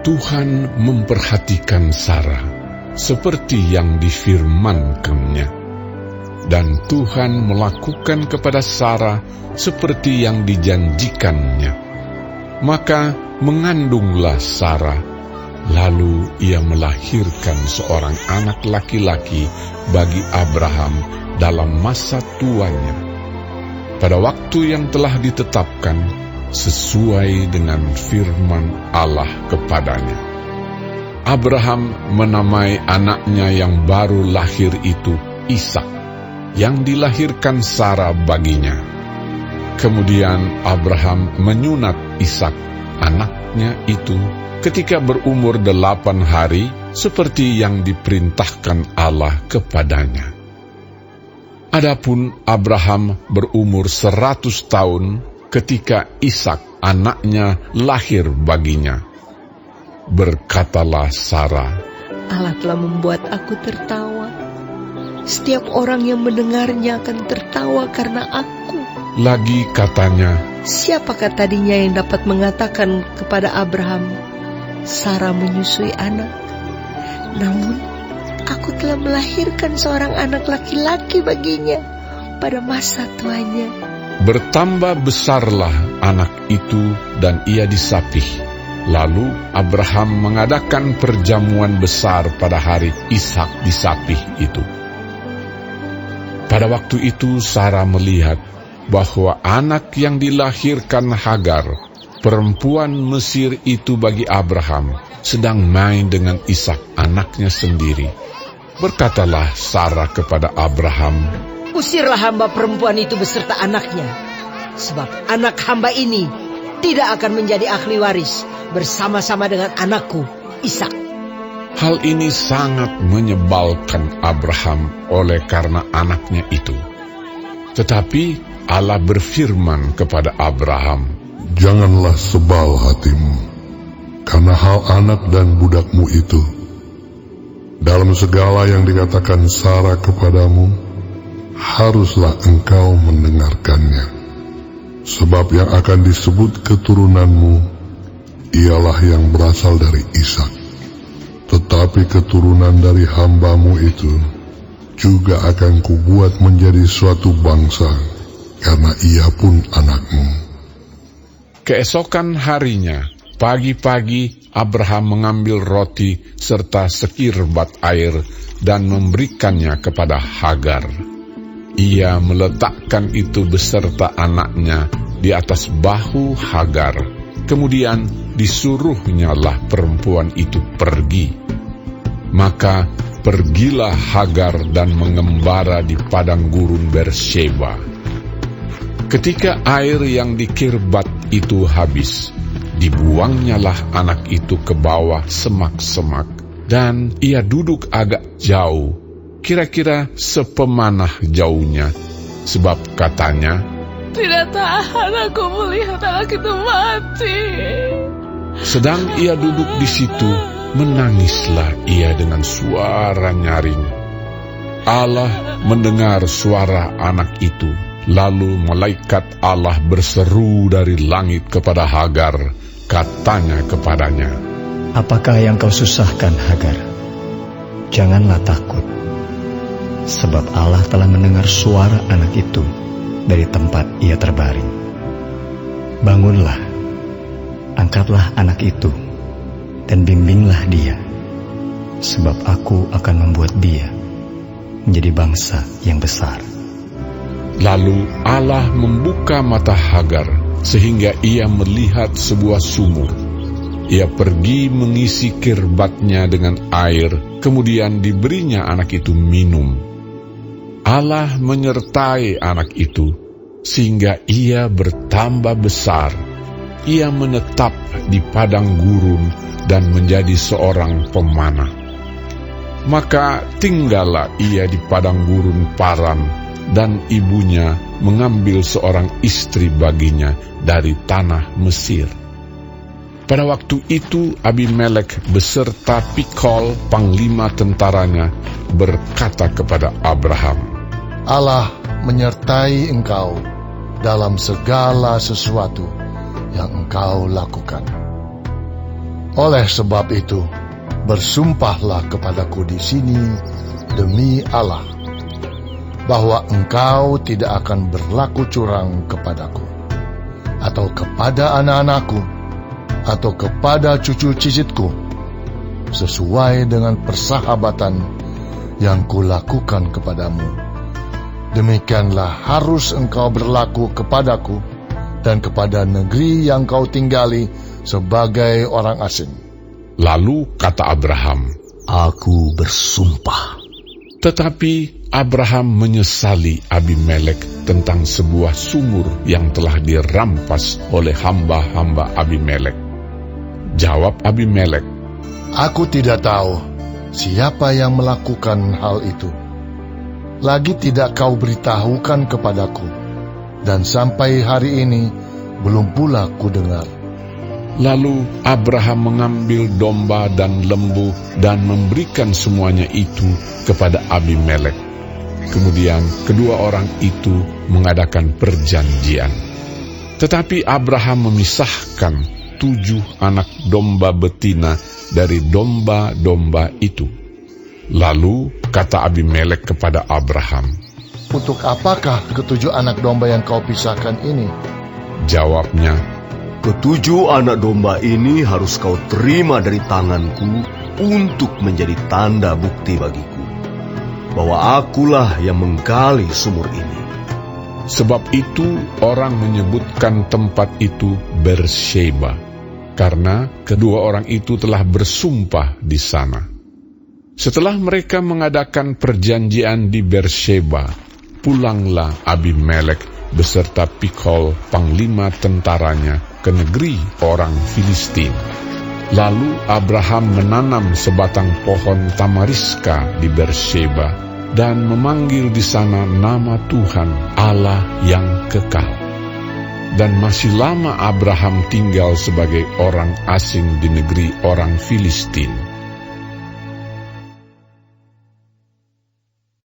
Tuhan memperhatikan Sarah seperti yang difirmankannya, dan Tuhan melakukan kepada Sarah seperti yang dijanjikannya. Maka mengandunglah Sarah, lalu ia melahirkan seorang anak laki-laki bagi Abraham dalam masa tuanya, pada waktu yang telah ditetapkan sesuai dengan firman Allah kepadanya. Abraham menamai anaknya yang baru lahir itu Ishak, yang dilahirkan Sarah baginya. Kemudian Abraham menyunat Ishak, anaknya itu, ketika berumur 8 hari, seperti yang diperintahkan Allah kepadanya. Adapun Abraham berumur 100 tahun ketika Ishak anaknya lahir baginya. Berkatalah Sarah, Allah telah membuat aku tertawa. Setiap orang yang mendengarnya akan tertawa karena aku. Lagi katanya, siapakah tadinya yang dapat mengatakan kepada Abraham, Sarah menyusui anak? Namun, aku telah melahirkan seorang anak laki-laki baginya pada masa tuanya. Bertambah besarlah anak itu dan ia disapih. Lalu Abraham mengadakan perjamuan besar pada hari Ishak disapih itu. Pada waktu itu Sarah melihat bahwa anak yang dilahirkan Hagar, perempuan Mesir itu bagi Abraham, sedang main dengan Ishak anaknya sendiri. Berkatalah Sarah kepada Abraham, usirlah hamba perempuan itu beserta anaknya, sebab anak hamba ini tidak akan menjadi ahli waris bersama-sama dengan anakku Ishak. Hal ini sangat menyebalkan Abraham oleh karena anaknya itu. Tetapi Allah berfirman kepada Abraham, janganlah sebal hatimu karena hal anak dan budakmu itu. Dalam segala yang dikatakan Sarah kepadamu, haruslah engkau mendengarkannya. Sebab yang akan disebut keturunanmu ialah yang berasal dari Ishak. Tetapi keturunan dari hambamu itu juga akan kubuat menjadi suatu bangsa, karena ia pun anakmu. Keesokan harinya, pagi-pagi Abraham mengambil roti serta sekirbat air dan memberikannya kepada Hagar. Ia meletakkan itu beserta anaknya di atas bahu Hagar. Kemudian disuruhnyalah perempuan itu pergi. Maka pergilah Hagar dan mengembara di padang gurun Beersheba. Ketika air yang dikirbat itu habis, dibuangnyalah anak itu ke bawah semak-semak, dan ia duduk agak jauh, kira-kira sepemanah jauhnya, sebab katanya, tidak tahan aku melihat anak itu mati. Sedang ia duduk di situ, menangislah ia dengan suara nyaring. Allah mendengar suara anak itu. Lalu malaikat Allah berseru dari langit kepada Hagar, katanya kepadanya, apakah yang kau susahkan, Hagar? Janganlah takut, sebab Allah telah mendengar suara anak itu dari tempat ia terbaring. Bangunlah, angkatlah anak itu, dan bimbinglah dia, sebab aku akan membuat dia menjadi bangsa yang besar. Lalu Allah membuka mata Hagar, sehingga ia melihat sebuah sumur. Ia pergi mengisi kirbatnya dengan air, kemudian diberinya anak itu minum. Allah menyertai anak itu, sehingga ia bertambah besar. Ia menetap di padang gurun dan menjadi seorang pemanah. Maka tinggallah ia di padang gurun Paran, dan ibunya mengambil seorang istri baginya dari tanah Mesir. Pada waktu itu Abimelek beserta Pikol, panglima tentaranya, berkata kepada Abraham, Allah menyertai engkau dalam segala sesuatu yang engkau lakukan. Oleh sebab itu, bersumpahlah kepadaku di sini demi Allah, bahwa engkau tidak akan berlaku curang kepadaku, atau kepada anak-anakku, atau kepada cucu cicitku, sesuai dengan persahabatan yang kulakukan kepadamu. Demikianlah harus engkau berlaku kepadaku dan kepada negeri yang kau tinggali sebagai orang asing. Lalu kata Abraham, Aku bersumpah. tetapi Abraham menyesali Abimelek tentang sebuah sumur yang telah dirampas oleh hamba-hamba Abimelek. Jawab Abimelek, Aku tidak tahu siapa yang melakukan hal itu. Lagi tidak kau beritahukan kepadaku, dan sampai hari ini belum pula ku dengar. Lalu Abraham mengambil domba dan lembu dan memberikan semuanya itu kepada Abimelek. Kemudian kedua orang itu mengadakan perjanjian. Tetapi Abraham memisahkan 7 anak domba betina dari domba-domba itu. Lalu kata Abimelek kepada Abraham, Untuk apakah 7 anak domba yang kau pisahkan ini? Jawabnya, 7 anak domba ini harus kau terima dari tanganku untuk menjadi tanda bukti bagiku, bahwa akulah yang menggali sumur ini. sebab itu orang menyebutkan tempat itu Bersheba, karena kedua orang itu telah bersumpah di sana. Setelah mereka mengadakan perjanjian di Bersheba, pulanglah Abimelek beserta Pikol, panglima tentaranya, ke negeri orang Filistin. Lalu Abraham menanam sebatang pohon tamariska di Bersheba dan memanggil di sana nama Tuhan, Allah yang kekal. Dan masih lama Abraham tinggal sebagai orang asing di negeri orang Filistin.